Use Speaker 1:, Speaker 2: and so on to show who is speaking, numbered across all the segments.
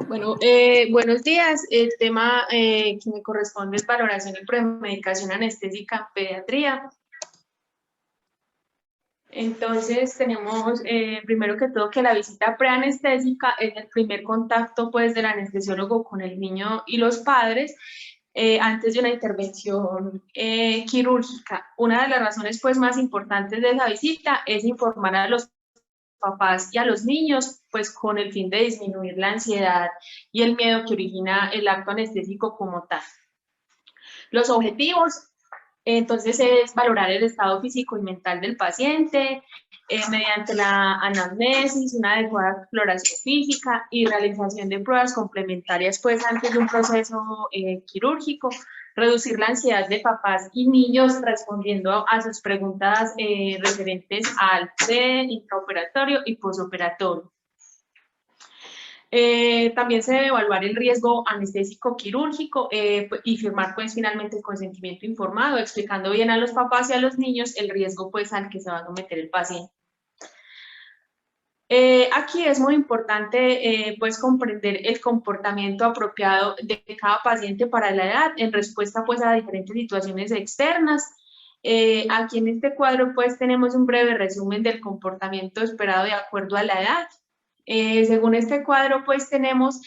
Speaker 1: Bueno, buenos días. El tema que me corresponde es valoración y premedicación anestésica en pediatría. Entonces, tenemos primero que todo que la visita preanestésica es el primer contacto pues del anestesiólogo con el niño y los padres antes de una intervención quirúrgica. Una de las razones pues más importantes de esa visita es informar a los papás y a los niños, pues con el fin de disminuir la ansiedad y el miedo que origina el acto anestésico como tal. Los objetivos, entonces, es valorar el estado físico y mental del paciente mediante la anamnesis, una adecuada exploración física y realización de pruebas complementarias, pues antes de un proceso quirúrgico, reducir la ansiedad de papás y niños respondiendo a sus preguntas referentes al pre, intraoperatorio y posoperatorio. También se debe evaluar el riesgo anestésico quirúrgico y firmar pues finalmente el consentimiento informado, explicando bien a los papás y a los niños el riesgo pues al que se va a someter el paciente. Aquí es muy importante pues comprender el comportamiento apropiado de cada paciente para la edad en respuesta pues a diferentes situaciones externas. Aquí en este cuadro pues tenemos un breve resumen del comportamiento esperado de acuerdo a la edad. Según este cuadro, pues tenemos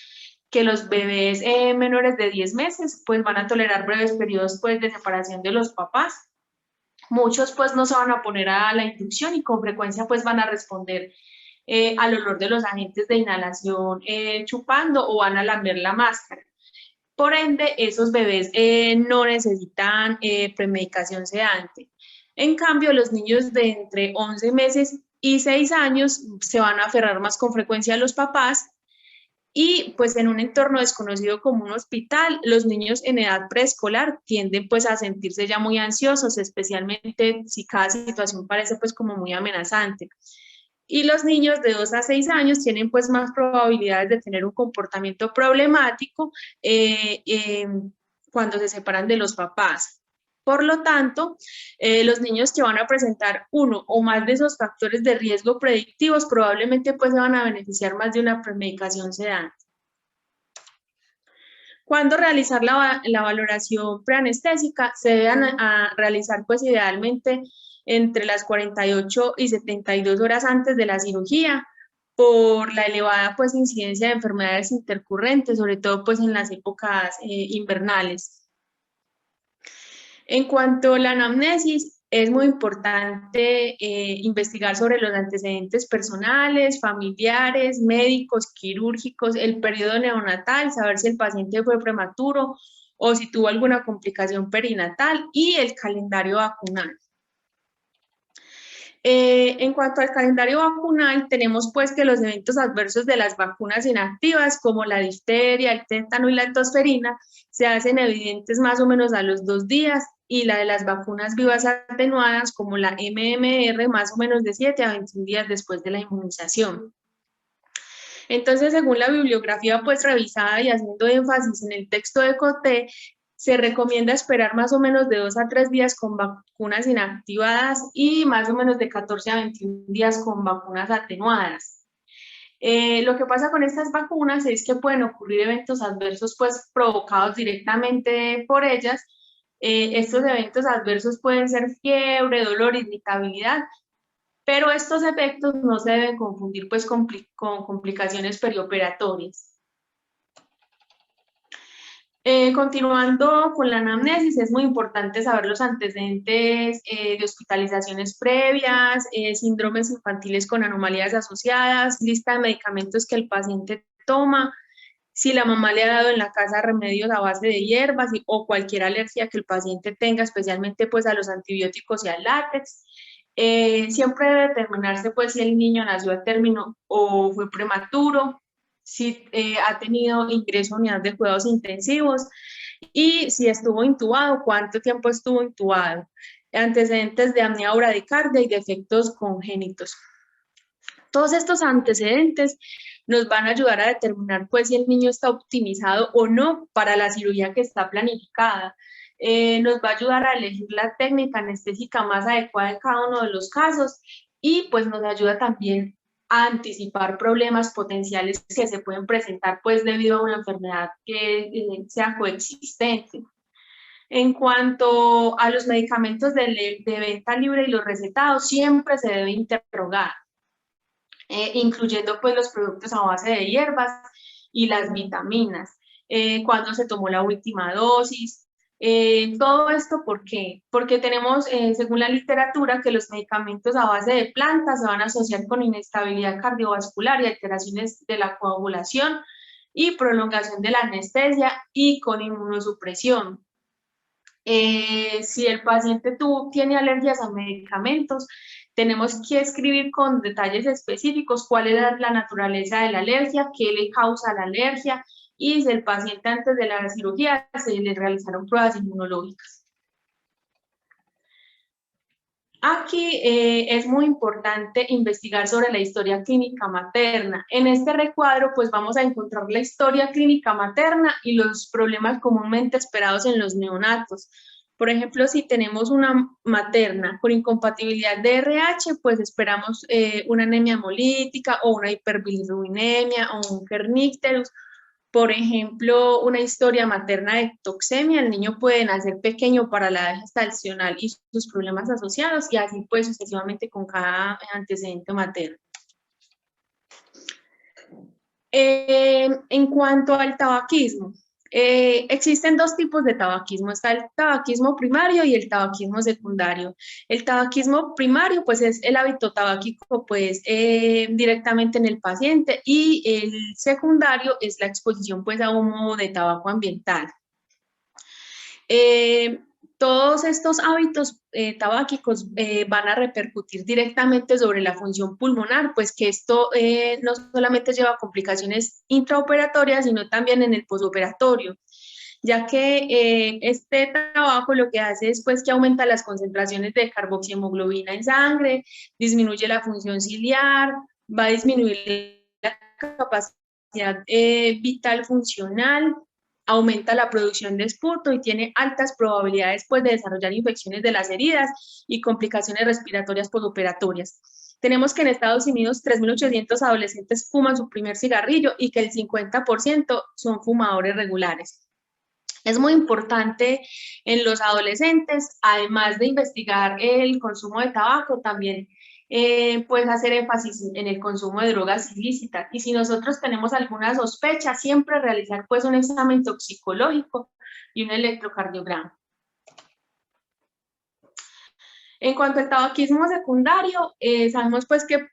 Speaker 1: que los bebés menores de 10 meses, pues van a tolerar breves periodos pues de separación de los papás. Muchos pues no se van a poner a la inducción y con frecuencia pues van a responder al olor de los agentes de inhalación chupando o van a lamber la máscara. Por ende, esos bebés no necesitan premedicación sedante. En cambio, los niños de entre 11 meses y 6 años se van a aferrar más con frecuencia a los papás y pues en un entorno desconocido como un hospital, los niños en edad preescolar tienden pues a sentirse ya muy ansiosos, especialmente si cada situación parece pues como muy amenazante. Y los niños de 2 a 6 años tienen pues más probabilidades de tener un comportamiento problemático cuando se separan de los papás. Por lo tanto, los niños que van a presentar uno o más de esos factores de riesgo predictivos probablemente pues se van a beneficiar más de una premedicación sedante. ¿Cuándo realizar la valoración preanestésica? Se deben realizar pues idealmente entre las 48 y 72 horas antes de la cirugía por la elevada pues incidencia de enfermedades intercurrentes, sobre todo pues en las épocas invernales. En cuanto a la anamnesis, es muy importante investigar sobre los antecedentes personales, familiares, médicos, quirúrgicos, el periodo neonatal, saber si el paciente fue prematuro o si tuvo alguna complicación perinatal y el calendario vacunal. En cuanto al calendario vacunal, tenemos pues que los eventos adversos de las vacunas inactivas, como la difteria, el tétano y la tosferina, se hacen evidentes más o menos a los 2 días, y la de las vacunas vivas atenuadas, como la MMR, más o menos de 7 a 21 días después de la inmunización. Entonces, según la bibliografía pues revisada y haciendo énfasis en el texto de Coté, se recomienda esperar más o menos de 2 a 3 días con vacunas inactivadas y más o menos de 14 a 21 días con vacunas atenuadas. Lo que pasa con estas vacunas es que pueden ocurrir eventos adversos pues provocados directamente por ellas. Estos eventos adversos pueden ser fiebre, dolor, irritabilidad, pero estos efectos no se deben confundir pues con complicaciones perioperatorias. Continuando con la anamnesis, es muy importante saber los antecedentes de hospitalizaciones previas, síndromes infantiles con anomalías asociadas, lista de medicamentos que el paciente toma, si la mamá le ha dado en la casa remedios a base de hierbas o cualquier alergia que el paciente tenga, especialmente pues a los antibióticos y al látex. Siempre debe determinarse pues si el niño nació a término o fue prematuro, si ha tenido ingreso a unidad de cuidados intensivos y si estuvo intubado, cuánto tiempo estuvo intubado, antecedentes de apnea o bradicardia y defectos congénitos. Todos estos antecedentes nos van a ayudar a determinar pues si el niño está optimizado o no para la cirugía que está planificada. Nos va a ayudar a elegir la técnica anestésica más adecuada en cada uno de los casos y pues nos ayuda también anticipar problemas potenciales que se pueden presentar pues debido a una enfermedad que sea coexistente. En cuanto a los medicamentos de venta libre y los recetados, siempre se debe interrogar, incluyendo pues los productos a base de hierbas y las vitaminas, cuándo se tomó la última dosis. Todo esto, ¿por qué? Porque tenemos, según la literatura, que los medicamentos a base de plantas se van a asociar con inestabilidad cardiovascular y alteraciones de la coagulación y prolongación de la anestesia y con inmunosupresión. Si el paciente tiene alergias a medicamentos, tenemos que escribir con detalles específicos cuál es la naturaleza de la alergia, qué le causa la alergia y si el paciente antes de la cirugía se le realizaron pruebas inmunológicas. Aquí es muy importante investigar sobre la historia clínica materna. En este recuadro pues vamos a encontrar la historia clínica materna y los problemas comúnmente esperados en los neonatos. Por ejemplo, si tenemos una materna con incompatibilidad de RH, pues esperamos una anemia hemolítica o una hiperbilirubinemia o un kernicterus. Por ejemplo, una historia materna de toxemia, el niño puede nacer pequeño para la edad gestacional y sus problemas asociados, y así pues sucesivamente con cada antecedente materno. En cuanto al tabaquismo, existen dos tipos de tabaquismo. Está el tabaquismo primario y el tabaquismo secundario. El tabaquismo primario, pues, es el hábito tabáquico, pues, directamente en el paciente, y el secundario es la exposición, pues, a humo de tabaco ambiental. Todos estos hábitos tabáquicos van a repercutir directamente sobre la función pulmonar, pues que esto no solamente lleva a complicaciones intraoperatorias, sino también en el posoperatorio, ya que este tabaco lo que hace es pues que aumenta las concentraciones de carboxihemoglobina en sangre, disminuye la función ciliar, va a disminuir la capacidad vital funcional, aumenta la producción de esputo y tiene altas probabilidades pues, de desarrollar infecciones de las heridas y complicaciones respiratorias postoperatorias. Tenemos que en Estados Unidos 3.800 adolescentes fuman su primer cigarrillo y que el 50% son fumadores regulares. Es muy importante en los adolescentes, además de investigar el consumo de tabaco, también pues hacer énfasis en el consumo de drogas ilícitas. Y si nosotros tenemos alguna sospecha, siempre realizar pues un examen toxicológico y un electrocardiograma. En cuanto al tabaquismo secundario, sabemos pues que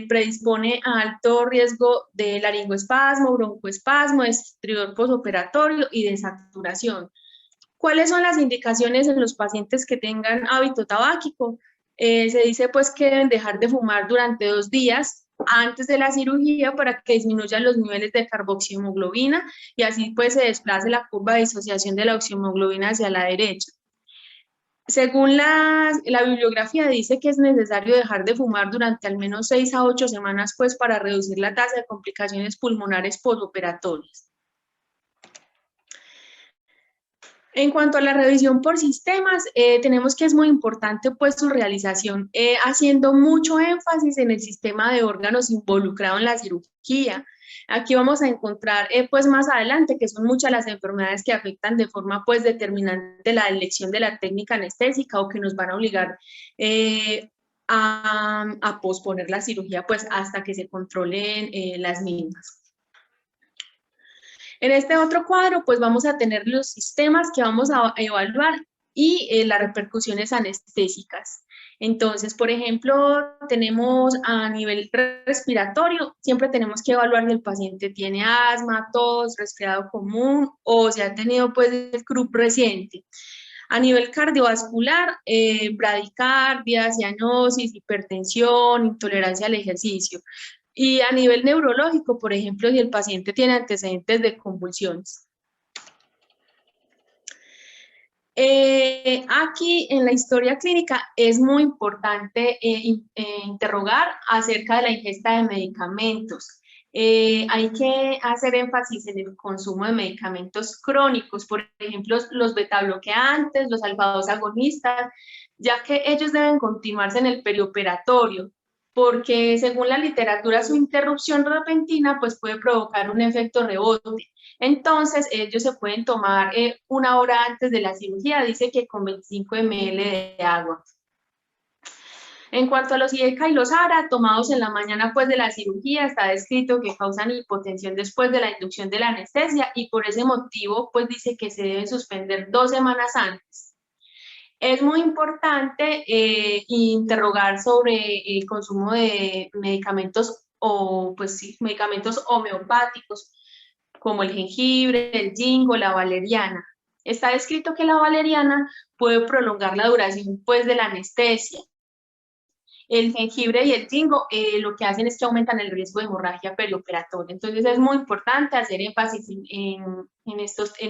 Speaker 1: predispone a alto riesgo de laringoespasmo, broncoespasmo, estridor postoperatorio y de saturación. ¿Cuáles son las indicaciones en los pacientes que tengan hábito tabáquico? Se dice pues que deben dejar de fumar durante 2 días antes de la cirugía para que disminuyan los niveles de carboxihemoglobina y así pues se desplace la curva de disociación de la oxihemoglobina hacia la derecha. Según la bibliografía dice que es necesario dejar de fumar durante al menos 6 a 8 semanas pues para reducir la tasa de complicaciones pulmonares postoperatorias. En cuanto a la revisión por sistemas, tenemos que es muy importante pues su realización haciendo mucho énfasis en el sistema de órganos involucrado en la cirugía. Aquí vamos a encontrar pues más adelante que son muchas las enfermedades que afectan de forma pues determinante la elección de la técnica anestésica o que nos van a obligar a posponer la cirugía pues hasta que se controlen las mismas. En este otro cuadro, pues vamos a tener los sistemas que vamos a evaluar y las repercusiones anestésicas. Entonces, por ejemplo, tenemos a nivel respiratorio, siempre tenemos que evaluar si el paciente tiene asma, tos, resfriado común o si ha tenido pues el CRUP reciente. A nivel cardiovascular, bradicardia, cianosis, hipertensión, intolerancia al ejercicio. Y a nivel neurológico, por ejemplo, si el paciente tiene antecedentes de convulsiones. Aquí en la historia clínica es muy importante interrogar acerca de la ingesta de medicamentos. Hay que hacer énfasis en el consumo de medicamentos crónicos, por ejemplo, los betabloqueantes, los alfa-2 agonistas, ya que ellos deben continuarse en el perioperatorio. porque según la literatura su interrupción repentina pues puede provocar un efecto rebote. Entonces ellos se pueden tomar 1 hora antes de la cirugía, dice que con 25 ml de agua. En cuanto a los IECA y los ARA, tomados en la mañana pues de la cirugía, está descrito que causan hipotensión después de la inducción de la anestesia y por ese motivo pues dice que se deben suspender 2 semanas antes. Es muy importante interrogar sobre el consumo de medicamentos o pues sí, medicamentos homeopáticos como el jengibre, el ginkgo, la valeriana. Está descrito que la valeriana puede prolongar la duración pues de la anestesia. El jengibre y el ginkgo lo que hacen es que aumentan el riesgo de hemorragia perioperatoria. Entonces es muy importante hacer énfasis en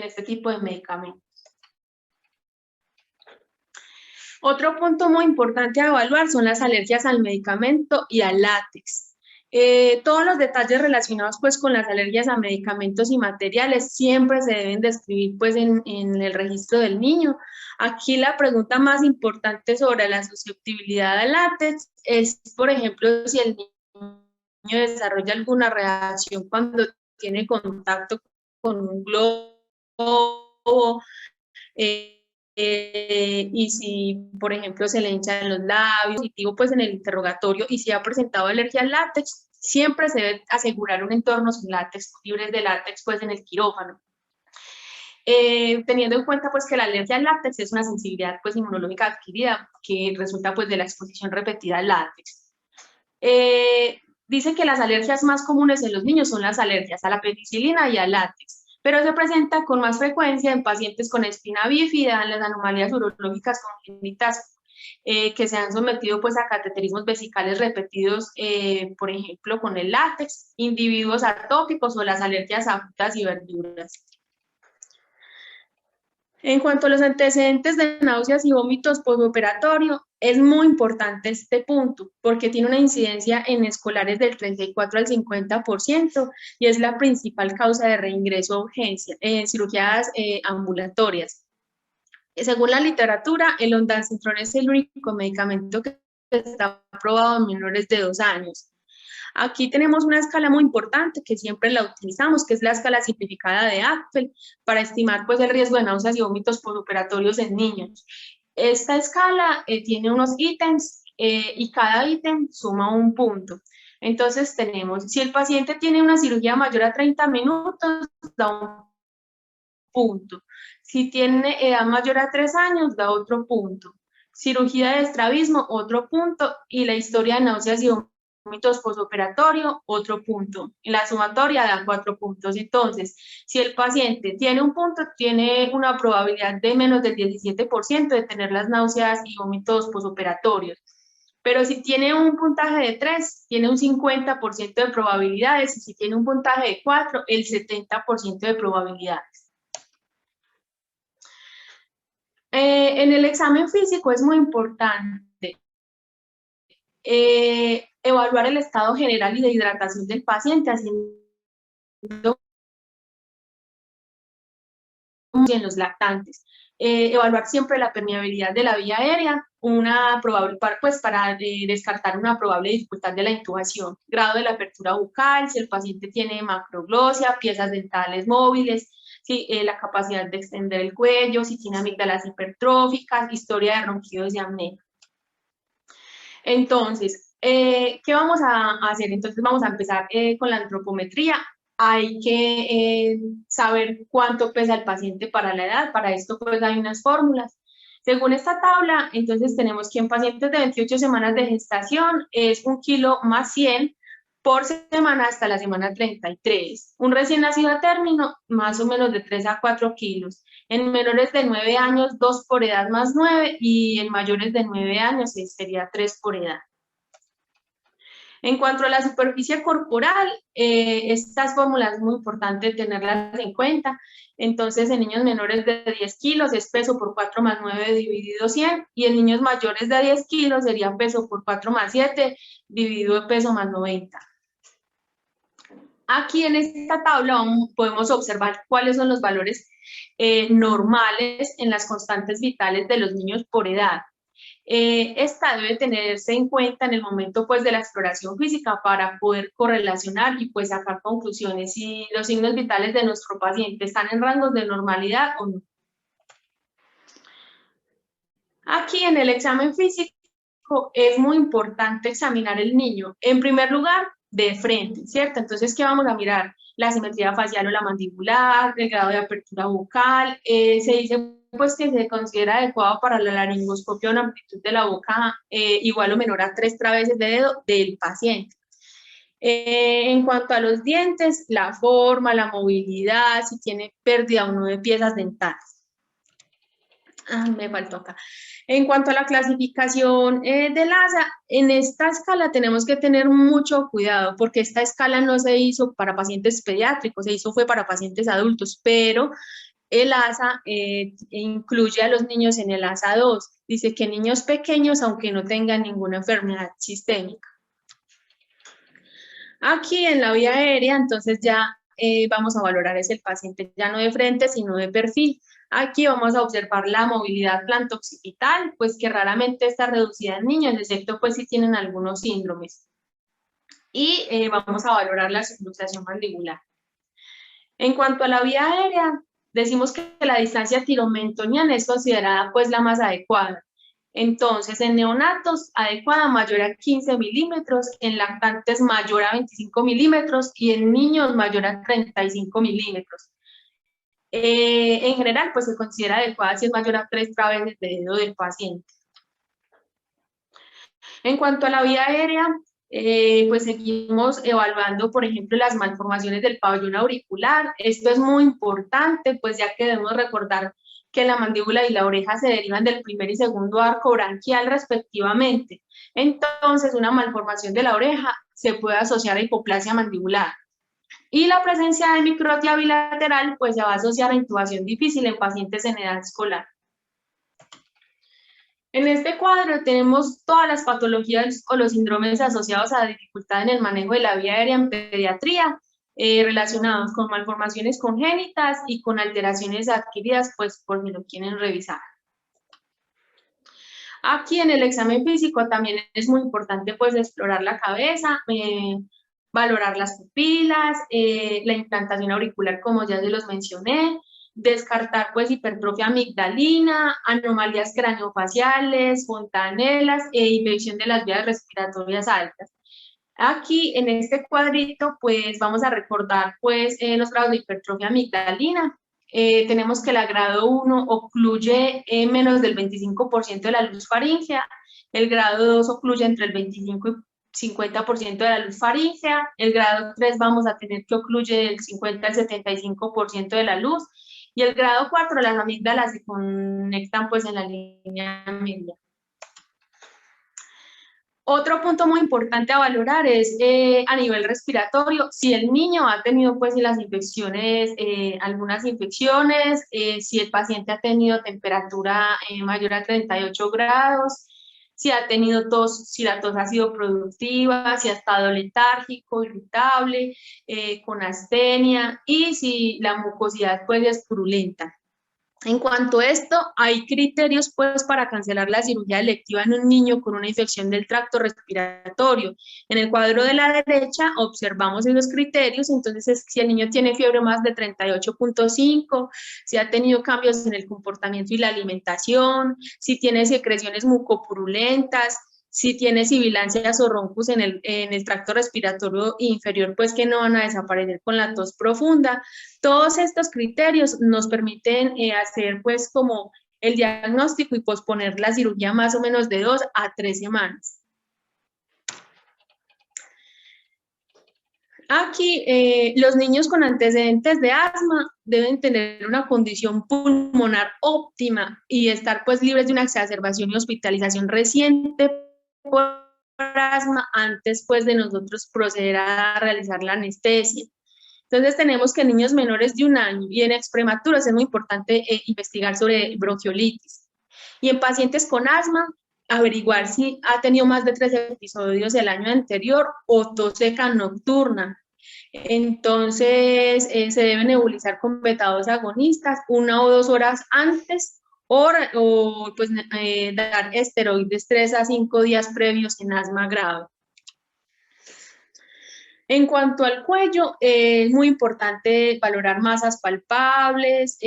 Speaker 1: este tipo de medicamentos. Otro punto muy importante a evaluar son las alergias al medicamento y al látex. Todos los detalles relacionados pues con las alergias a medicamentos y materiales siempre se deben describir pues en el registro del niño. Aquí la pregunta más importante sobre la susceptibilidad al látex es, por ejemplo, si el niño desarrolla alguna reacción cuando tiene contacto con un globo, y si, por ejemplo, se le hinchan los labios, positivo pues en el interrogatorio, y si ha presentado alergia al látex, siempre se debe asegurar un entorno sin látex, libres de látex pues en el quirófano. Teniendo en cuenta pues que la alergia al látex es una sensibilidad pues inmunológica adquirida que resulta pues de la exposición repetida al látex. Dicen que las alergias más comunes en los niños son las alergias a la penicilina y al látex, pero se presenta con más frecuencia en pacientes con espina bífida, en las anomalías urológicas congénitas que se han sometido pues a cateterismos vesicales repetidos, por ejemplo, con el látex, individuos atópicos o las alergias a frutas y verduras. En cuanto a los antecedentes de náuseas y vómitos postoperatorio, es muy importante este punto porque tiene una incidencia en escolares del 34 al 50% y es la principal causa de reingreso a urgencia en cirugías ambulatorias. Según la literatura, el ondansetrón es el único medicamento que está aprobado en menores de 2 años. Aquí tenemos una escala muy importante que siempre la utilizamos, que es la escala simplificada de Apfel, para estimar pues, el riesgo de náuseas y vómitos postoperatorios en niños. Esta escala tiene unos ítems y cada ítem suma un punto. Entonces tenemos, si el paciente tiene una cirugía mayor a 30 minutos, da un punto. Si tiene edad mayor a 3 años, da otro punto. Cirugía de estrabismo, otro punto. Y la historia de náuseas y vómitos postoperatorio, otro punto. En la sumatoria da 4 puntos. Entonces, si el paciente tiene un punto, tiene una probabilidad de menos del 17% de tener las náuseas y vómitos postoperatorios. Pero si tiene un puntaje de 3, tiene un 50% de probabilidades, y si tiene un puntaje de 4, el 70% de probabilidades. En el examen físico es muy importante evaluar el estado general y de hidratación del paciente, haciendo en los lactantes. Evaluar siempre la permeabilidad de la vía aérea, para descartar una probable dificultad de la intubación, grado de la apertura bucal, si el paciente tiene macroglosia, piezas dentales móviles, la capacidad de extender el cuello, si tiene amígdalas hipertróficas, historia de ronquidos y apnea. Entonces, ¿qué vamos a hacer? Entonces vamos a empezar con la antropometría. Hay que saber cuánto pesa el paciente para la edad. Para esto pues hay unas fórmulas. Según esta tabla, entonces tenemos que en pacientes de 28 semanas de gestación es 1 kilo más 100 por semana hasta la semana 33. Un recién nacido a término, más o menos de 3 a 4 kilos. En menores de 9 años, 2 por edad más 9, y en mayores de 9 años sería 3 por edad. En cuanto a la superficie corporal, estas fórmulas es muy importante tenerlas en cuenta. Entonces, en niños menores de 10 kilos es peso por 4 más 9 dividido 100, y en niños mayores de 10 kilos sería peso por 4 más 7 dividido peso más 90. Aquí en esta tabla podemos observar cuáles son los valores normales en las constantes vitales de los niños por edad. esta debe tenerse en cuenta en el momento pues de la exploración física para poder correlacionar y pues sacar conclusiones si los signos vitales de nuestro paciente están en rangos de normalidad o no. Aquí en el examen físico es muy importante examinar el niño, en primer lugar, de frente, ¿cierto? Entonces, ¿qué vamos a mirar? La simetría facial o la mandibular, el grado de apertura bucal, se dice pues que se considera adecuado para la laringoscopia una amplitud de la boca igual o menor a 3 traveses de dedo del paciente. En cuanto a los dientes, la forma, la movilidad, si tiene pérdida o no de piezas dentales. Me faltó acá. En cuanto a la clasificación del ASA, en esta escala tenemos que tener mucho cuidado porque esta escala no se hizo para pacientes pediátricos, fue para pacientes adultos, pero el ASA incluye a los niños en el ASA 2. Dice que niños pequeños, aunque no tengan ninguna enfermedad sistémica. Aquí en la vía aérea, entonces ya vamos a valorar es el paciente ya no de frente, sino de perfil. Aquí vamos a observar la movilidad planto-occipital, pues que raramente está reducida en niños, excepto pues si tienen algunos síndromes. Y vamos a valorar la subluxación mandibular. En cuanto a la vía aérea, decimos que la distancia tiromentoniana es considerada pues la más adecuada. Entonces, en neonatos, adecuada mayor a 15 milímetros, en lactantes mayor a 25 milímetros y en niños mayor a 35 milímetros. En general, pues se considera adecuada si es mayor a 3 traveses de dedo del paciente. En cuanto a la vía aérea, pues seguimos evaluando, por ejemplo, las malformaciones del pabellón auricular. Esto es muy importante, pues ya que debemos recordar que la mandíbula y la oreja se derivan del primer y segundo arco branquial respectivamente. Entonces, una malformación de la oreja se puede asociar a hipoplasia mandibular. Y la presencia de microtia bilateral, pues se va a asociar a intubación difícil en pacientes en edad escolar. En este cuadro tenemos todas las patologías o los síndromes asociados a dificultad en el manejo de la vía aérea en pediatría, relacionados con malformaciones congénitas y con alteraciones adquiridas, pues por si lo quieren revisar. Aquí en el examen físico también es muy importante pues explorar la cabeza, valorar las pupilas, la implantación auricular como ya se los mencioné, descartar pues hipertrofia amigdalina, anomalías craneofaciales, fontanelas e infección de las vías respiratorias altas. Aquí en este cuadrito pues vamos a recordar pues los grados de hipertrofia amigdalina. Tenemos que el grado 1 ocluye menos del 25% de la luz faríngea, el grado 2 ocluye entre el 25 y 50% de la luz faríngea, el grado 3 vamos a tener que ocluye el 50 al 75% de la luz, y el grado 4 las amígdalas se conectan pues en la línea media. Otro punto muy importante a valorar es a nivel respiratorio, si el niño ha tenido pues las infecciones, algunas infecciones, si el paciente ha tenido temperatura mayor a 38 grados, si ha tenido tos, si la tos ha sido productiva, si ha estado letárgico, irritable, con astenia y si la mucosidad pues es purulenta. En cuanto a esto, hay criterios pues para cancelar la cirugía electiva en un niño con una infección del tracto respiratorio. En el cuadro de la derecha observamos esos criterios, entonces si el niño tiene fiebre más de 38.5, si ha tenido cambios en el comportamiento y la alimentación, si tiene secreciones mucopurulentas, si tiene sibilancias o roncus en el tracto respiratorio inferior, pues que no van a desaparecer con la tos profunda. Todos estos criterios nos permiten hacer pues como el diagnóstico y posponer la cirugía más o menos de 2 a 3 semanas. Aquí, los niños con antecedentes de asma deben tener una condición pulmonar óptima y estar pues libres de una exacerbación y hospitalización reciente por asma antes pues de nosotros proceder a realizar la anestesia. Entonces tenemos que niños menores de 1 año y en exprematuros es muy importante investigar sobre bronquiolitis. Y en pacientes con asma, averiguar si ha tenido más de 3 episodios el año anterior o tos seca nocturna. Entonces se deben nebulizar con beta-2 agonistas 1 o 2 horas antes o pues, dar esteroides 3 a 5 días previos en asma grave. En cuanto al cuello, es muy importante valorar masas palpables,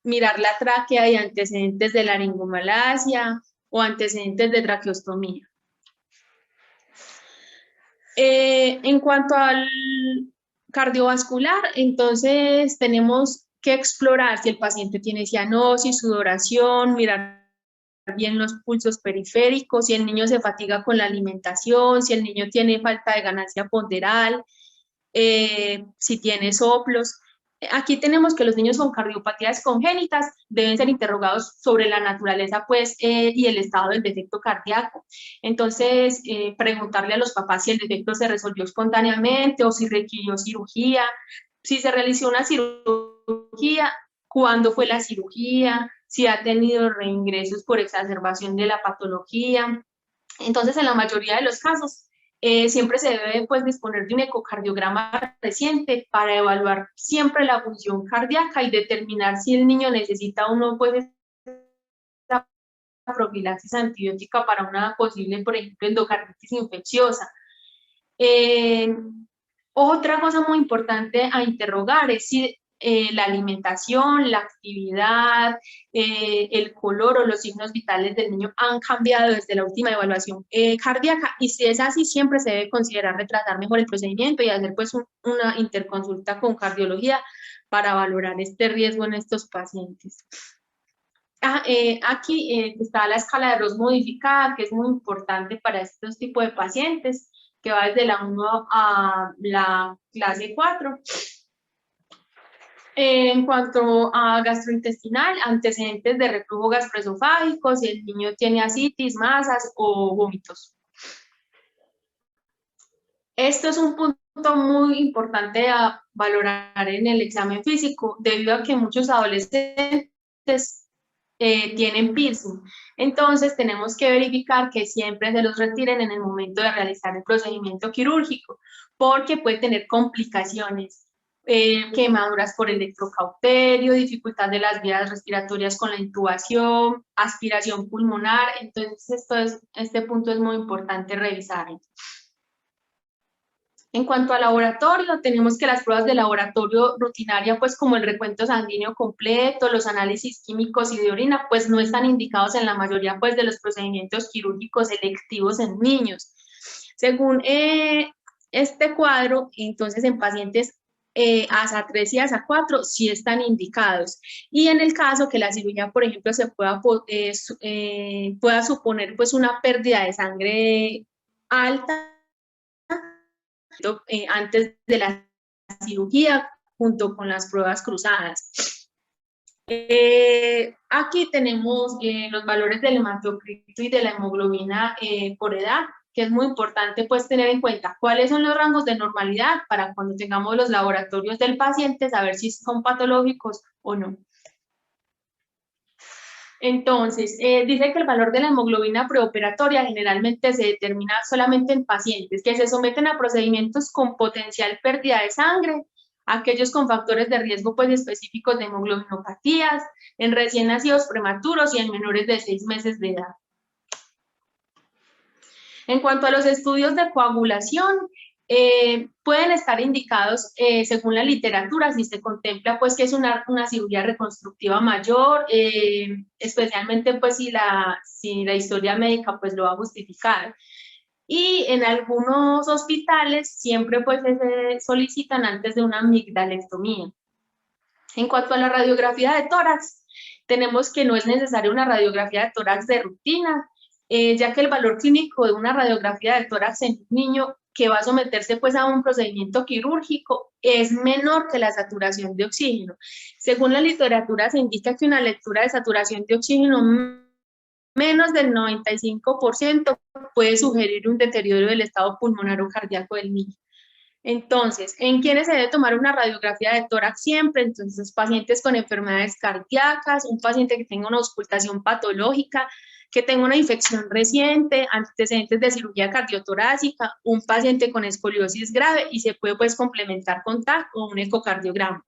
Speaker 1: mirar la tráquea y antecedentes de laringomalacia o antecedentes de traqueostomía. En cuanto al cardiovascular, entonces tenemos que explorar si el paciente tiene cianosis, sudoración, mirar bien los pulsos periféricos, si el niño se fatiga con la alimentación, si el niño tiene falta de ganancia ponderal, si tiene soplos. Aquí tenemos que los niños con cardiopatías congénitas deben ser interrogados sobre la naturaleza pues, y el estado del defecto cardíaco. Entonces, preguntarle a los papás si el defecto se resolvió espontáneamente o si requirió cirugía, si se realizó una cirugía, cuándo fue la cirugía, si ha tenido reingresos por exacerbación de la patología. Entonces, en la mayoría de los casos, siempre se debe pues, disponer de un ecocardiograma reciente para evaluar siempre la función cardíaca y determinar si el niño necesita o no pues, esta profilaxis antibiótica para una posible, por ejemplo, endocarditis infecciosa. Otra cosa muy importante a interrogar es si la alimentación, la actividad, el color o los signos vitales del niño han cambiado desde la última evaluación cardíaca, y si es así, siempre se debe considerar retrasar mejor el procedimiento y hacer pues una interconsulta con cardiología para valorar este riesgo en estos pacientes. Aquí está la escala de Ross modificada, que es muy importante para estos tipos de pacientes, que va desde la 1 a la clase 4. En cuanto a gastrointestinal, antecedentes de reflujo gastroesofágico, si el niño tiene ascitis, masas o vómitos. Esto es un punto muy importante a valorar en el examen físico, debido a que muchos adolescentes tienen piercing. Entonces, tenemos que verificar que siempre se los retiren en el momento de realizar el procedimiento quirúrgico, porque puede tener complicaciones. Quemaduras por electrocauterio, dificultad de las vías respiratorias con la intubación, aspiración pulmonar. Entonces, este punto es muy importante revisar. En cuanto al laboratorio, tenemos que las pruebas de laboratorio rutinaria, pues como el recuento sanguíneo completo, los análisis químicos y de orina, pues no están indicados en la mayoría pues de los procedimientos quirúrgicos electivos en niños. Según este cuadro, entonces en pacientes ASA 3 y ASA 4 sí están indicados. Y en el caso que la cirugía, por ejemplo, se pueda suponer pues una pérdida de sangre alta, antes de la cirugía, junto con las pruebas cruzadas. Aquí tenemos los valores del hematocrito y de la hemoglobina por edad, que es muy importante pues tener en cuenta cuáles son los rangos de normalidad para cuando tengamos los laboratorios del paciente, saber si son patológicos o no. Entonces, dice que el valor de la hemoglobina preoperatoria generalmente se determina solamente en pacientes que se someten a procedimientos con potencial pérdida de sangre, aquellos con factores de riesgo pues, específicos de hemoglobinopatías, en recién nacidos prematuros y en menores de 6 meses de edad. En cuanto a los estudios de coagulación, pueden estar indicados según la literatura, si se contempla pues que es una cirugía reconstructiva mayor, especialmente pues si la historia médica pues lo va a justificar. Y en algunos hospitales siempre pues se solicitan antes de una amigdalectomía. En cuanto a la radiografía de tórax, tenemos que no es necesaria una radiografía de tórax de rutina, ya que el valor clínico de una radiografía de tórax en un niño que va a someterse pues a un procedimiento quirúrgico es menor que la saturación de oxígeno. Según la literatura se indica que una lectura de saturación de oxígeno menos del 95% puede sugerir un deterioro del estado pulmonar o cardíaco del niño. Entonces, ¿en quiénes se debe tomar una radiografía de tórax siempre? Entonces, pacientes con enfermedades cardíacas, un paciente que tenga una auscultación patológica, que tenga una infección reciente, antecedentes de cirugía cardiotorácica, un paciente con escoliosis grave, y se puede pues complementar con TAC o un ecocardiograma.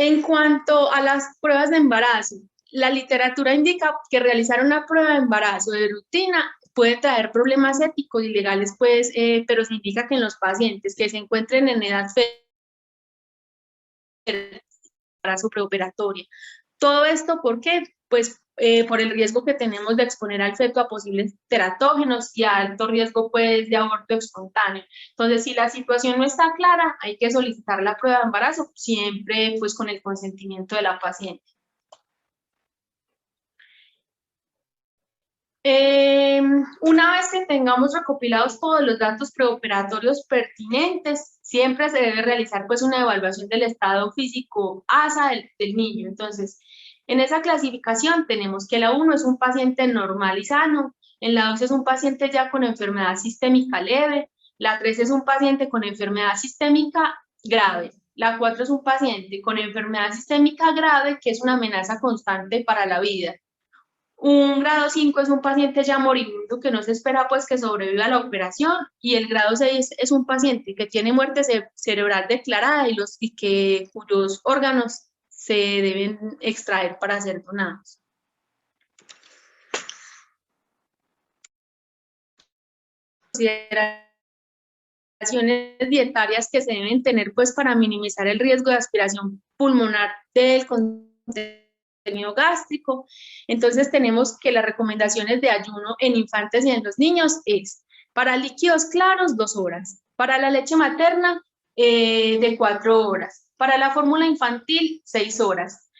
Speaker 1: En cuanto a las pruebas de embarazo, la literatura indica que realizar una prueba de embarazo de rutina puede traer problemas éticos y legales, pues, pero se indica que en los pacientes que se encuentren en edad embarazo preoperatoria. Todo esto, ¿por qué? Pues por el riesgo que tenemos de exponer al feto a posibles teratógenos y a alto riesgo pues de aborto espontáneo. Entonces, si la situación no está clara, hay que solicitar la prueba de embarazo, siempre pues con el consentimiento de la paciente. Una vez que tengamos recopilados todos los datos preoperatorios pertinentes, siempre se debe realizar pues una evaluación del estado físico ASA del niño. Entonces, en esa clasificación tenemos que la 1 es un paciente normal y sano, en la 2 es un paciente ya con enfermedad sistémica leve, la 3 es un paciente con enfermedad sistémica grave, la 4 es un paciente con enfermedad sistémica grave que es una amenaza constante para la vida. Un grado 5 es un paciente ya moribundo que no se espera pues que sobreviva a la operación, y el grado 6 es un paciente que tiene muerte cerebral declarada cuyos órganos se deben extraer para ser donados. Consideraciones dietarias que se deben tener pues para minimizar el riesgo de aspiración pulmonar del contenido gástrico. Entonces tenemos que las recomendaciones de ayuno en infantes y en los niños es para líquidos claros 2 horas, para la leche materna de 4 horas, para la fórmula infantil 6 horas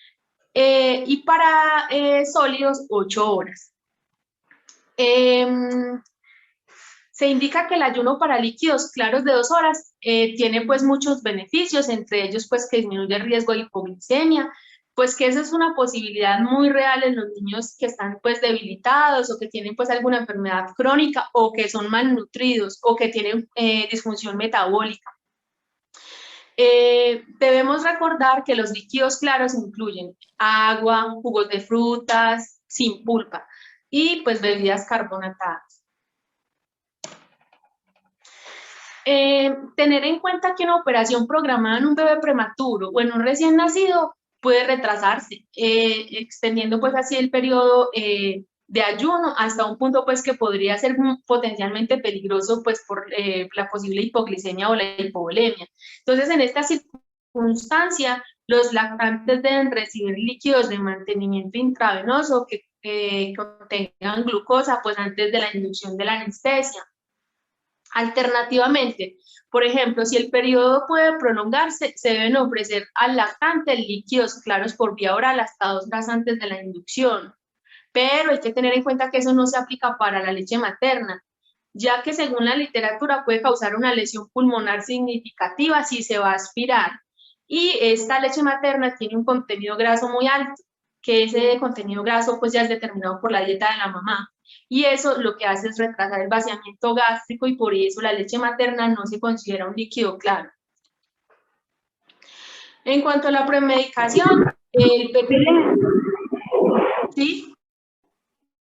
Speaker 1: y para sólidos 8 horas. Se indica que el ayuno para líquidos claros de 2 horas tiene pues muchos beneficios, entre ellos pues que disminuye el riesgo de hipoglicemia, pues que esa es una posibilidad muy real en los niños que están pues debilitados o que tienen pues alguna enfermedad crónica o que son malnutridos o que tienen disfunción metabólica. Debemos recordar que los líquidos claros incluyen agua, jugos de frutas, sin pulpa y pues bebidas carbonatadas. Tener en cuenta que una operación programada en un bebé prematuro o en un recién nacido puede retrasarse, extendiendo pues así el periodo de ayuno hasta un punto pues que podría ser potencialmente peligroso pues por la posible hipoglicemia o la hipovolemia. Entonces, en esta circunstancia, los lactantes deben recibir líquidos de mantenimiento intravenoso que contengan glucosa pues antes de la inducción de la anestesia. Alternativamente, por ejemplo, si el periodo puede prolongarse, se deben ofrecer al lactante líquidos claros por vía oral hasta 2 horas antes de la inducción. Pero hay que tener en cuenta que eso no se aplica para la leche materna, ya que según la literatura puede causar una lesión pulmonar significativa si se va a aspirar. Y esta leche materna tiene un contenido graso muy alto, que ese contenido graso pues ya es determinado por la dieta de la mamá. Y eso lo que hace es retrasar el vaciamiento gástrico y por eso la leche materna no se considera un líquido claro. En cuanto a la premedicación, el PPD... ¿Sí?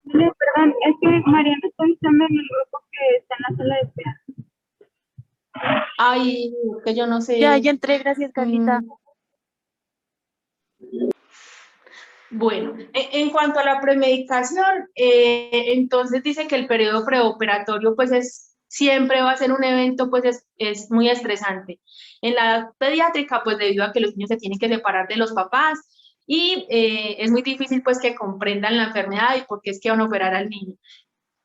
Speaker 2: Perdón, es que Mariana está avisando en el grupo que está en la sala de espera.
Speaker 1: Ay, que yo no sé.
Speaker 3: Ya entré, gracias, Carlita.
Speaker 1: Bueno, en cuanto a la premedicación, entonces dice que el periodo preoperatorio pues siempre va a ser un evento pues es muy estresante. En la edad pediátrica pues debido a que los niños se tienen que separar de los papás y es muy difícil pues que comprendan la enfermedad y por qué es que van a operar al niño.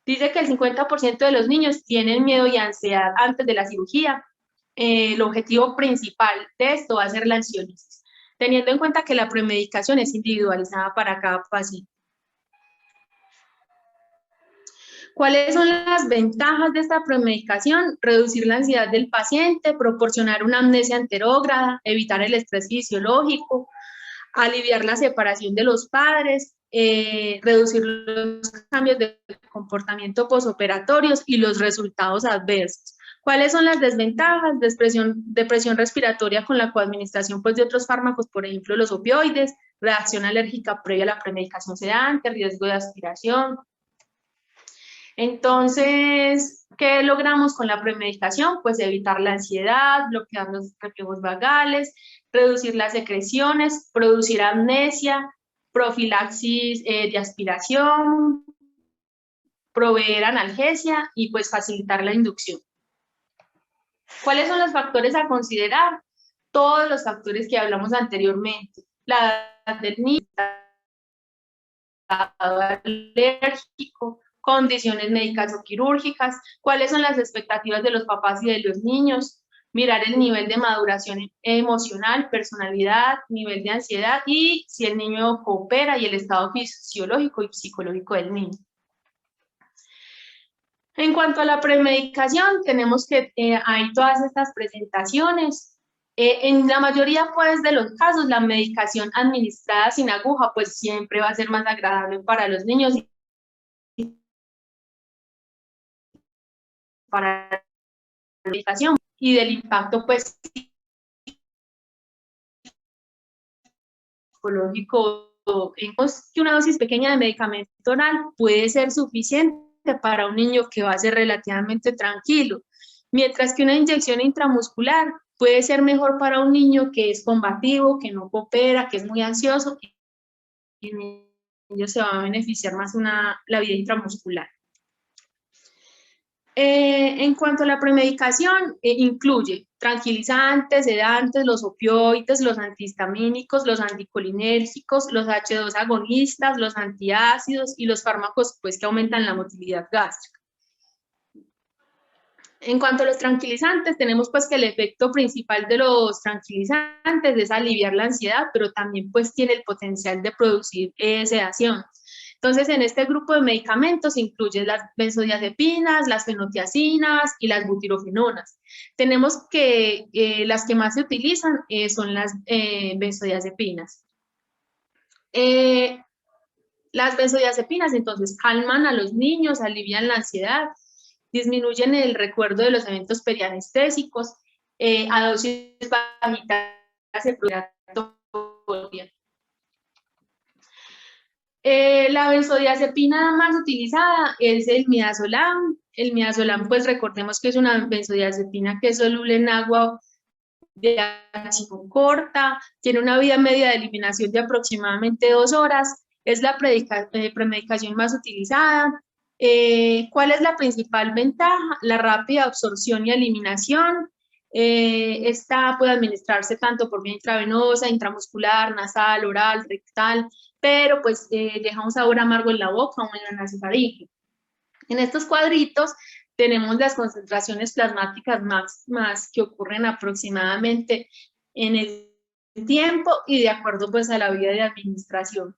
Speaker 1: Dice que el 50% de los niños tienen miedo y ansiedad antes de la cirugía. El objetivo principal de esto va a ser la ansiolisis, teniendo en cuenta que la premedicación es individualizada para cada paciente. ¿Cuáles son las ventajas de esta premedicación? Reducir la ansiedad del paciente, proporcionar una amnesia enterógrada, evitar el estrés fisiológico, aliviar la separación de los padres, reducir los cambios de comportamiento posoperatorios y los resultados adversos. ¿Cuáles son las desventajas? Depresión respiratoria con la coadministración pues, de otros fármacos, por ejemplo, los opioides, reacción alérgica previa a la premedicación sedante, riesgo de aspiración. Entonces, ¿qué logramos con la premedicación? Pues evitar la ansiedad, bloquear los reflejos vagales, reducir las secreciones, producir amnesia, profilaxis de aspiración, proveer analgesia y pues facilitar la inducción. ¿Cuáles son los factores a considerar? Todos los factores que hablamos anteriormente. La edad del niño, alérgico, condiciones médicas o quirúrgicas, cuáles son las expectativas de los papás y de los niños, mirar el nivel de maduración emocional, personalidad, nivel de ansiedad y si el niño coopera y el estado fisiológico y psicológico del niño. En cuanto a la premedicación, tenemos que hay todas estas presentaciones. En la mayoría pues, de los casos, la medicación administrada sin aguja pues siempre va a ser más agradable para los niños y para la medicación y del impacto pues psicológico. Vemos que una dosis pequeña de medicamento oral puede ser suficiente para un niño que va a ser relativamente tranquilo, mientras que una inyección intramuscular puede ser mejor para un niño que es combativo, que no coopera, que es muy ansioso, y el niño se va a beneficiar más la vía intramuscular. En cuanto a la premedicación, incluye tranquilizantes, sedantes, los opioides, los antihistamínicos, los anticolinérgicos, los H2 agonistas, los antiácidos y los fármacos pues, que aumentan la motilidad gástrica. En cuanto a los tranquilizantes, tenemos pues que el efecto principal de los tranquilizantes es aliviar la ansiedad, pero también pues tiene el potencial de producir sedación. Entonces, en este grupo de medicamentos incluyen las benzodiazepinas, las fenotiazinas y las butirofenonas. Tenemos que las que más se utilizan son las benzodiazepinas. Las benzodiazepinas, entonces, calman a los niños, alivian la ansiedad, disminuyen el recuerdo de los eventos perianestésicos, a dosis bajitas se produce atonia. La benzodiazepina más utilizada es el midazolam. El midazolam, pues recordemos que es una benzodiazepina que es soluble en agua de acción corta, tiene una vida media de eliminación de aproximadamente 2 horas, es la premedicación más utilizada. ¿Cuál es la principal ventaja? La rápida absorción y eliminación. Esta puede administrarse tanto por vía intravenosa, intramuscular, nasal, oral, rectal, pero pues deja un sabor amargo en la boca o en la nasofaringe. En estos cuadritos tenemos las concentraciones plasmáticas máximas que ocurren aproximadamente en el tiempo y de acuerdo pues a la vía de administración.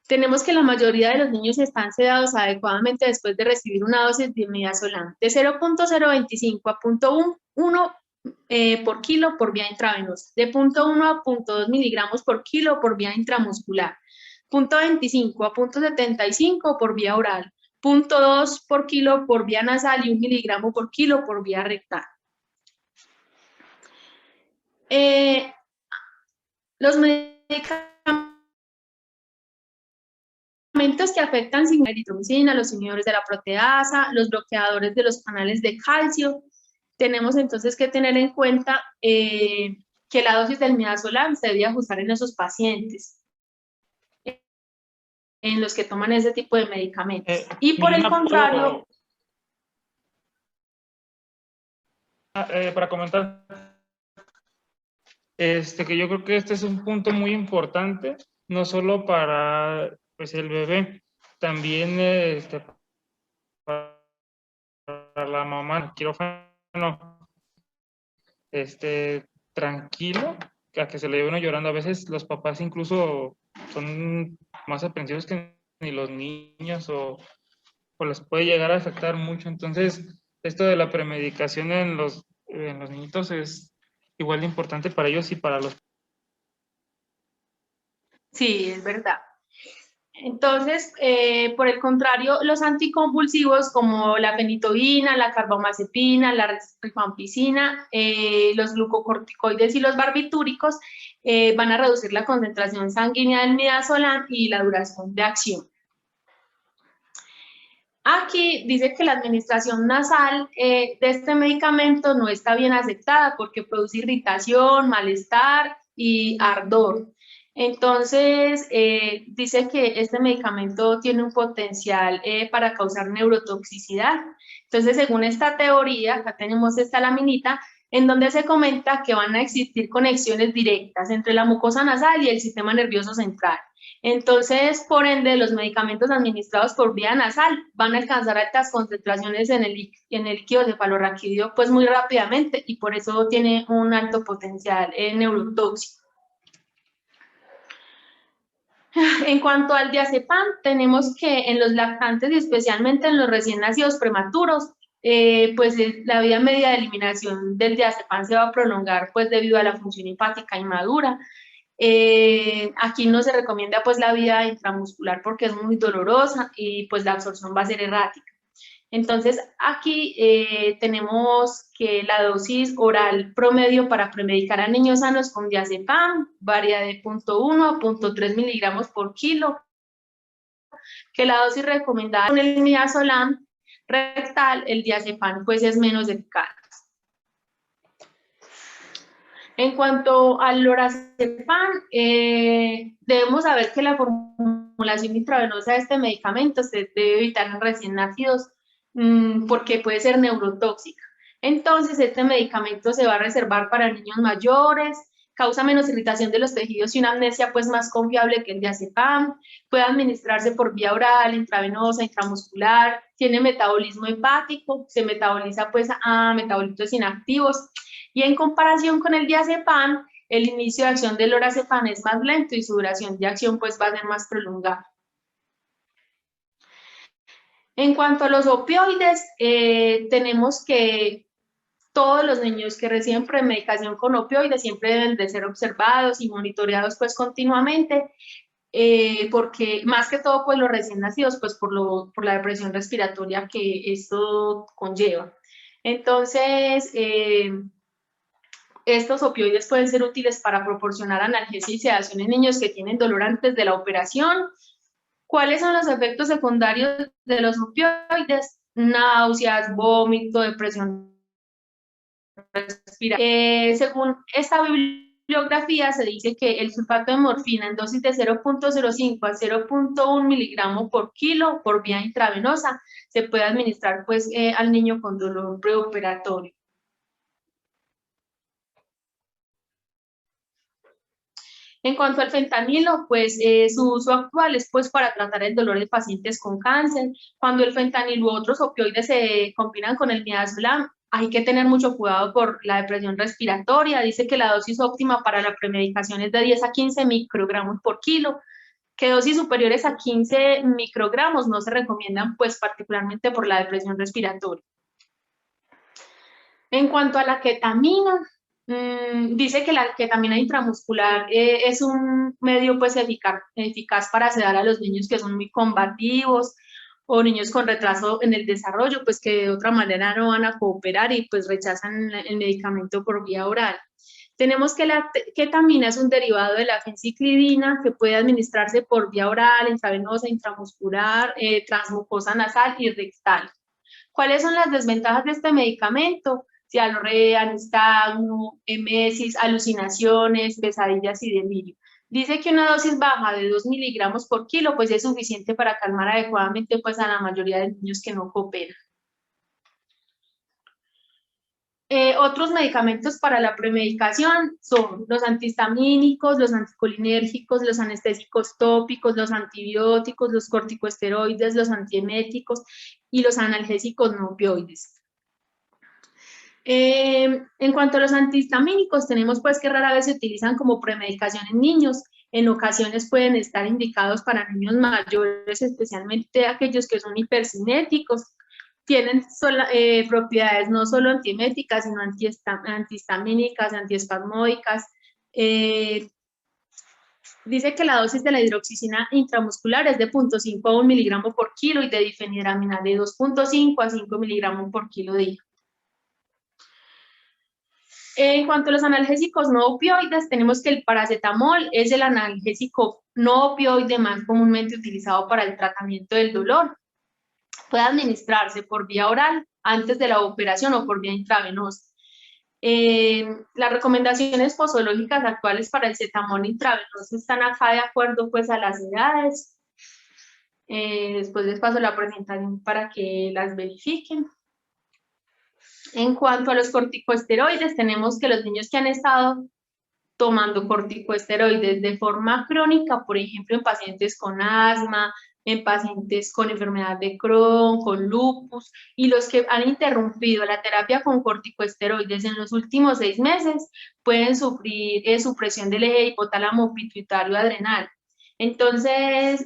Speaker 1: Tenemos que la mayoría de los niños están sedados adecuadamente después de recibir una dosis de midazolam de 0.025 a 0.1 por kilo por vía intravenosa, de 0.1 a 0.2 miligramos por kilo por vía intramuscular, 0.25 a 0.75 por vía oral, 0.2 por kilo por vía nasal y 1 miligramo por kilo por vía rectal. Los medicamentos que afectan sin eritromicina, los inhibidores de la proteasa, los bloqueadores de los canales de calcio. Tenemos entonces que tener en cuenta que la dosis del midazolam se debe ajustar en esos pacientes en los que toman ese tipo de medicamentos. Y por el contrario...
Speaker 3: para comentar, que yo creo que este es un punto muy importante, no solo para pues, el bebé, también para la mamá, el quirófano, tranquilo, a que se le lleve uno llorando. A veces los papás incluso son más aprensivos que ni los niños o les puede llegar a afectar mucho. Entonces, esto de la premedicación en los niñitos es igual de importante para ellos y para los...
Speaker 1: Sí, es verdad. Entonces, por el contrario, los anticonvulsivos como la fenitoína, la carbamazepina, la rifampicina, los glucocorticoides y los barbitúricos van a reducir la concentración sanguínea del midazolam y la duración de acción. Aquí dice que la administración nasal de este medicamento no está bien aceptada porque produce irritación, malestar y ardor. Entonces, dice que este medicamento tiene un potencial para causar neurotoxicidad. Entonces, según esta teoría, acá tenemos esta laminita, en donde se comenta que van a existir conexiones directas entre la mucosa nasal y el sistema nervioso central. Entonces, por ende, los medicamentos administrados por vía nasal van a alcanzar altas concentraciones en el líquido cefalorraquídeo pues muy rápidamente y por eso tiene un alto potencial neurotóxico. En cuanto al diazepam, tenemos que en los lactantes y especialmente en los recién nacidos prematuros, pues la vida media de eliminación del diazepam se va a prolongar pues debido a la función hepática inmadura. Aquí no se recomienda pues la vía intramuscular porque es muy dolorosa y pues la absorción va a ser errática. Entonces aquí tenemos que la dosis oral promedio para premedicar a niños sanos con diazepam varía de 0.1 a 0.3 miligramos por kilo, que la dosis recomendada con el midazolam rectal, el diazepam pues es menos eficaz. En cuanto al lorazepam, debemos saber que la formulación intravenosa de este medicamento se debe evitar en recién nacidos porque puede ser neurotóxica. Entonces, este medicamento se va a reservar para niños mayores, causa menos irritación de los tejidos y una amnesia pues más confiable que el diazepam, puede administrarse por vía oral, intravenosa, intramuscular, tiene metabolismo hepático, se metaboliza pues a metabolitos inactivos y en comparación con el diazepam, el inicio de acción del lorazepam es más lento y su duración de acción pues va a ser más prolongada. En cuanto a los opioides, tenemos que todos los niños que reciben premedicación con opioides siempre deben de ser observados y monitoreados pues continuamente, porque más que todo pues los recién nacidos pues por la depresión respiratoria que esto conlleva. Entonces, estos opioides pueden ser útiles para proporcionar analgesia y sedación en niños que tienen dolor antes de la operación. ¿Cuáles son los efectos secundarios de los opioides? Náuseas, vómito, depresión respiratoria. Según esta bibliografía, se dice que el sulfato de morfina en dosis de 0.05 a 0.1 miligramo por kilo por vía intravenosa se puede administrar pues, al niño con dolor preoperatorio. En cuanto al fentanilo, pues su uso actual es pues para tratar el dolor de pacientes con cáncer. Cuando el fentanilo u otros opioides se combinan con el midazolam, hay que tener mucho cuidado por la depresión respiratoria. Dice que la dosis óptima para la premedicación es de 10 a 15 microgramos por kilo, que dosis superiores a 15 microgramos no se recomiendan pues particularmente por la depresión respiratoria. En cuanto a la ketamina, dice que la ketamina intramuscular es un medio pues eficaz para sedar a los niños que son muy combativos o niños con retraso en el desarrollo, pues que de otra manera no van a cooperar y pues rechazan el medicamento por vía oral. Tenemos que la ketamina es un derivado de la fenciclidina que puede administrarse por vía oral, intravenosa, intramuscular, transmucosa nasal y rectal. ¿Cuáles son las desventajas de este medicamento? Cialorrea, nistagmo, emesis, alucinaciones, pesadillas y delirio. Dice que una dosis baja de 2 miligramos por kilo pues es suficiente para calmar adecuadamente pues a la mayoría de niños que no cooperan. Otros medicamentos para la premedicación son los antihistamínicos, los anticolinérgicos, los anestésicos tópicos, los antibióticos, los corticosteroides, los antieméticos y los analgésicos no opioides. En cuanto a los antihistamínicos, tenemos pues que rara vez se utilizan como premedicación en niños. En ocasiones pueden estar indicados para niños mayores, especialmente aquellos que son hipercinéticos. Tienen propiedades no solo antieméticas, sino antihistamínicas, antiespasmódicas. Dice que la dosis de la hidroxicina intramuscular es de 0.5 a 1 miligramo por kilo y de difenidramina de 2.5 a 5 miligramos por kilo día. En cuanto a los analgésicos no opioides, tenemos que el paracetamol es el analgésico no opioide más comúnmente utilizado para el tratamiento del dolor. puede administrarse por vía oral antes de la operación o por vía intravenosa. Las recomendaciones posológicas actuales para el cetamol intravenoso están acá de acuerdo pues a las edades. Después les paso la presentación para que las verifiquen. En cuanto a los corticosteroides, tenemos que los niños que han estado tomando corticosteroides de forma crónica, por ejemplo, en pacientes con asma, en pacientes con enfermedad de Crohn, con lupus, y los que han interrumpido la terapia con corticosteroides en los últimos 6 meses pueden sufrir supresión del eje hipotálamo pituitario adrenal. Entonces,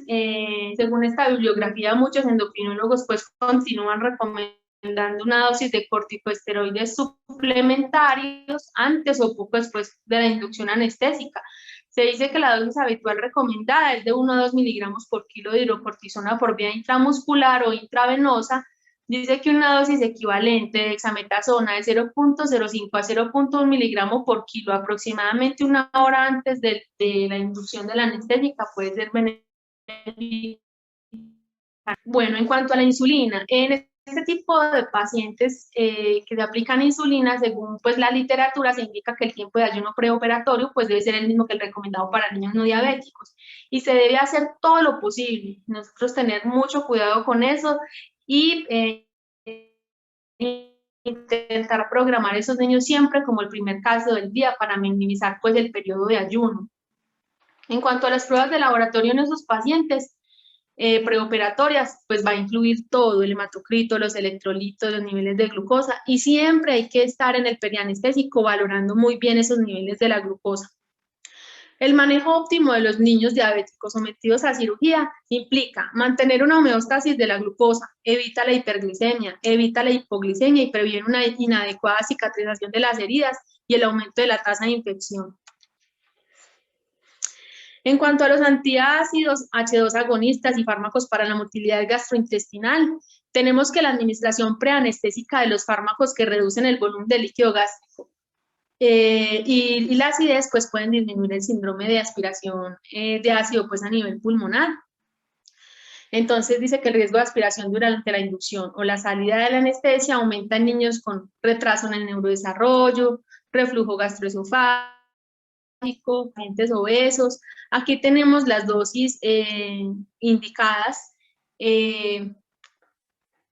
Speaker 1: según esta bibliografía, muchos endocrinólogos pues continúan recomendando una dosis de corticosteroides suplementarios antes o poco después de la inducción anestésica. Se dice que la dosis habitual recomendada es de 1 a 2 miligramos por kilo de hidrocortisona por vía intramuscular o intravenosa. Dice que una dosis equivalente de dexametasona de 0.05 a 0.1 miligramo por kilo aproximadamente 1 hora antes de la inducción de la anestésica puede ser beneficiosa. Bueno, en cuanto a la insulina, en este tipo de pacientes que se aplican insulina, según pues la literatura, se indica que el tiempo de ayuno preoperatorio pues debe ser el mismo que el recomendado para niños no diabéticos y se debe hacer todo lo posible, nosotros tener mucho cuidado con eso y intentar programar a esos niños siempre como el primer caso del día para minimizar pues el periodo de ayuno. En cuanto a las pruebas de laboratorio en esos pacientes, preoperatorias, pues va a incluir todo, el hematocrito, los electrolitos, los niveles de glucosa, y siempre hay que estar en el perianestésico valorando muy bien esos niveles de la glucosa. El manejo óptimo de los niños diabéticos sometidos a cirugía implica mantener una homeostasis de la glucosa, evita la hiperglicemia, evita la hipoglicemia y previene una inadecuada cicatrización de las heridas y el aumento de la tasa de infección. En cuanto a los antiácidos, H2 agonistas y fármacos para la motilidad gastrointestinal, tenemos que la administración preanestésica de los fármacos que reducen el volumen de líquido gástrico y la acidez pues pueden disminuir el síndrome de aspiración de ácido pues a nivel pulmonar. Entonces dice que el riesgo de aspiración durante la inducción o la salida de la anestesia aumenta en niños con retraso en el neurodesarrollo, reflujo gastroesofágico, pacientes obesos. Aquí tenemos las dosis indicadas de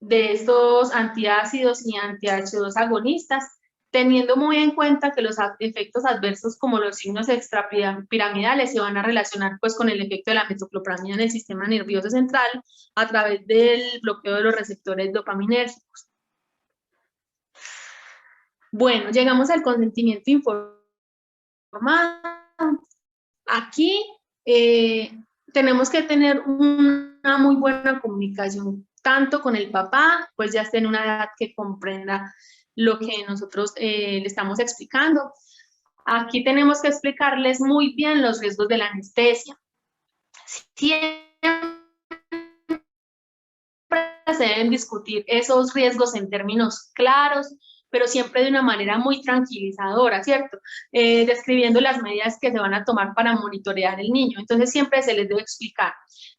Speaker 1: estos antiácidos y anti-H2 agonistas, teniendo muy en cuenta que los efectos adversos como los signos extrapiramidales se van a relacionar pues con el efecto de la metoclopramida en el sistema nervioso central a través del bloqueo de los receptores dopaminérgicos. Bueno, llegamos al consentimiento informado. Aquí tenemos que tener una muy buena comunicación, tanto con el papá, pues ya esté en una edad que comprenda lo que nosotros le estamos explicando. Aquí tenemos que explicarles muy bien los riesgos de la anestesia. Siempre se deben discutir esos riesgos en términos claros, pero siempre de una manera muy tranquilizadora, ¿cierto? Describiendo las medidas que se van a tomar para monitorear el niño. Entonces siempre se les debe explicar.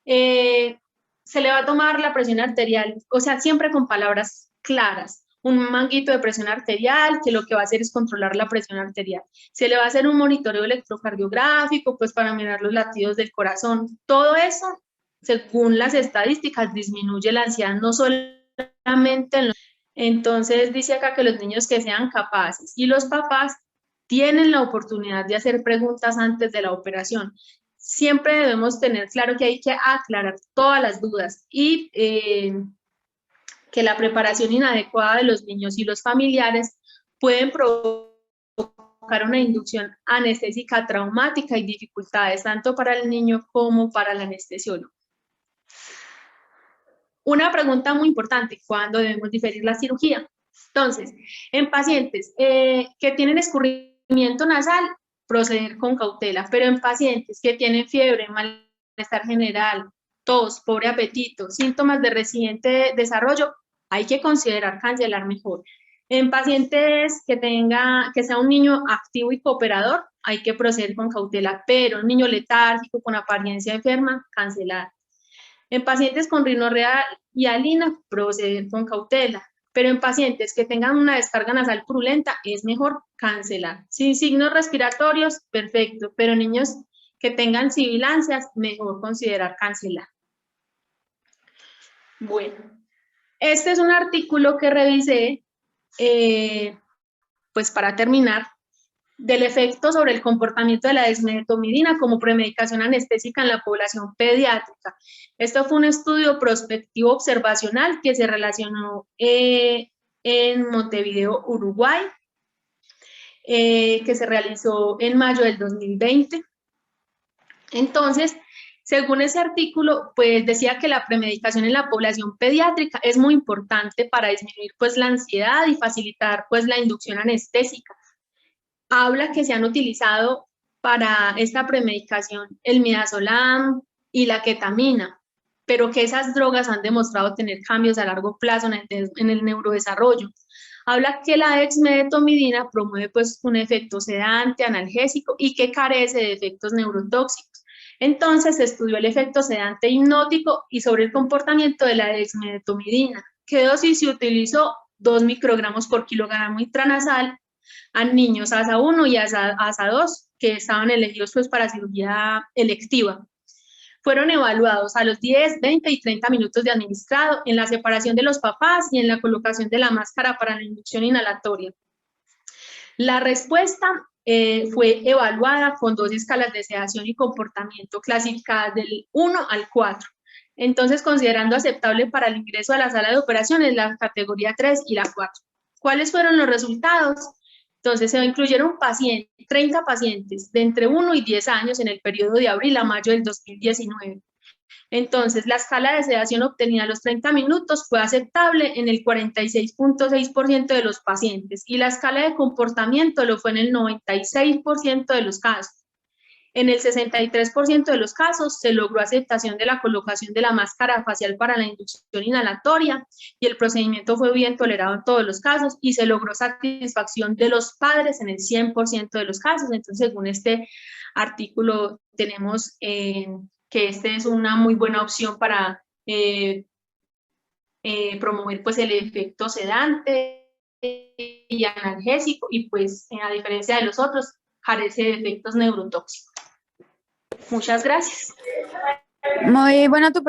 Speaker 1: Se le va a tomar la presión arterial, o sea, siempre con palabras claras. Un manguito de presión arterial, que lo que va a hacer es controlar la presión arterial. Se le va a hacer un monitoreo electrocardiográfico, pues para mirar los latidos del corazón. Todo eso, según las estadísticas, disminuye la ansiedad no solamente en los... Entonces dice acá que los niños que sean capaces y los papás tienen la oportunidad de hacer preguntas antes de la operación. Siempre debemos tener claro que hay que aclarar todas las dudas y que la preparación inadecuada de los niños y los familiares pueden provocar una inducción anestésica traumática y dificultades tanto para el niño como para el anestesiólogo. Una pregunta muy importante, ¿cuándo debemos diferir la cirugía? Entonces, en pacientes que tienen escurrimiento nasal, proceder con cautela, pero en pacientes que tienen fiebre, malestar general, tos, pobre apetito, síntomas de reciente desarrollo, hay que considerar cancelar mejor. En pacientes que sea un niño activo y cooperador, hay que proceder con cautela, pero un niño letárgico con apariencia enferma, cancelar. En pacientes con rinorrea hialina, proceder con cautela. Pero en pacientes que tengan una descarga nasal purulenta es mejor cancelar. Sin signos respiratorios, perfecto, pero niños que tengan sibilancias, mejor considerar cancelar. Bueno, este es un artículo que revisé, pues para terminar, del efecto sobre el comportamiento de la dexmedetomidina como premedicación anestésica en la población pediátrica. Esto fue un estudio prospectivo observacional que se relacionó en Montevideo, Uruguay, que se realizó en mayo del 2020. Entonces, según ese artículo, pues decía que la premedicación en la población pediátrica es muy importante para disminuir pues la ansiedad y facilitar pues la inducción anestésica. Habla que se han utilizado para esta premedicación el midazolam y la ketamina, pero que esas drogas han demostrado tener cambios a largo plazo en el neurodesarrollo. Habla que la dexmedetomidina promueve pues un efecto sedante, analgésico y que carece de efectos neurotóxicos. Entonces se estudió el efecto sedante hipnótico y sobre el comportamiento de la dexmedetomidina. ¿Qué dosis se utilizó? 2 microgramos por kilogramo intranasal a niños ASA 1 y ASA 2 que estaban elegidos pues para cirugía electiva. Fueron evaluados a los 10, 20 y 30 minutos de administrado en la separación de los papás y en la colocación de la máscara para la inducción inhalatoria. La respuesta fue evaluada con 2 escalas de sedación y comportamiento clasificadas del 1 al 4. Entonces, considerando aceptable para el ingreso a la sala de operaciones la categoría 3 y la 4. ¿Cuáles fueron los resultados? Entonces, se incluyeron 30 pacientes de entre 1 y 10 años en el periodo de abril a mayo del 2019. Entonces, la escala de sedación obtenida a los 30 minutos fue aceptable en el 46.6% de los pacientes y la escala de comportamiento lo fue en el 96% de los casos. En el 63% de los casos se logró aceptación de la colocación de la máscara facial para la inducción inhalatoria y el procedimiento fue bien tolerado en todos los casos y se logró satisfacción de los padres en el 100% de los casos. Entonces, según este artículo, tenemos que este es una muy buena opción para promover pues el efecto sedante y analgésico y pues a diferencia de los otros carece de efectos neurotóxicos. Muchas gracias.
Speaker 2: Muy buena tu presentación.